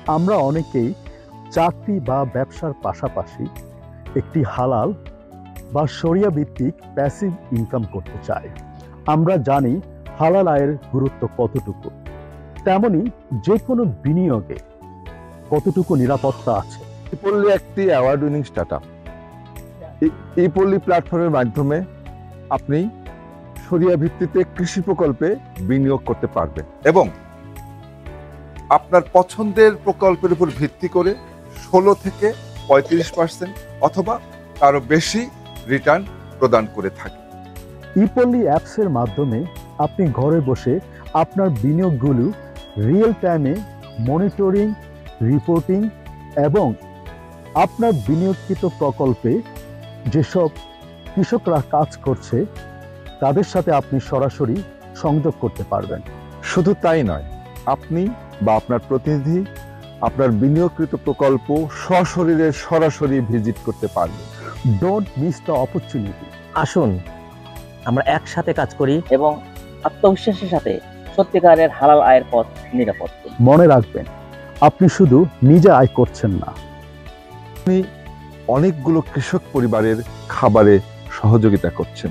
আমরা অনেকেই চাকরি বা ব্যবসার পাশাপাশি একটি হালাল বা শরিয়া ভিত্তিক প্যাসিভ ইনকাম করতে চাই। আমরা জানি হালাল আয়ের গুরুত্ব কতটুকু, তেমনি যে কোনো বিনিয়োগে কতটুকু নিরাপত্তা আছে। ইপল্লি একটি অ্যাওয়ার্ড উইনিং স্টার্টআপ। ইপল্লি প্ল্যাটফর্মের মাধ্যমে আপনি শরিয়া ভিত্তিতে কৃষি প্রকল্পে বিনিয়োগ করতে পারবেন এবং আপনার পছন্দের প্রকল্পের উপর ভিত্তি করে 16 থেকে 35% অথবা তারও বেশি রিটার্ন প্রদান করে থাকে। ইপল্লি অ্যাপসের মাধ্যমে আপনি ঘরে বসে আপনার বিনিয়োগগুলো রিয়েল টাইমে মনিটরিং, রিপোর্টিং এবং আপনার বিনিয়োগকৃত প্রকল্পে যেসব কৃষকরা কাজ করছে তাদের সাথে আপনি সরাসরি সংযোগ করতে পারবেন। শুধু তাই নয়, আপনি বা আপনার প্রতিনিধি আপনার বিনিয়োগকৃত প্রকল্প সশরীরে সরাসরি ভিজিট করতে পারবেন। Don't miss the opportunity. আসুন আমরা একসাথে কাজ করি এবং আত্মবিশ্বাসের সাথে সত্যিকারের হালাল আয়ের পথ নিরাপদ করি। মনে রাখবেন, আপনি শুধু নিজে আয় করছেন না, আপনি অনেকগুলো কৃষক পরিবারের খাবারে সহযোগিতা করছেন।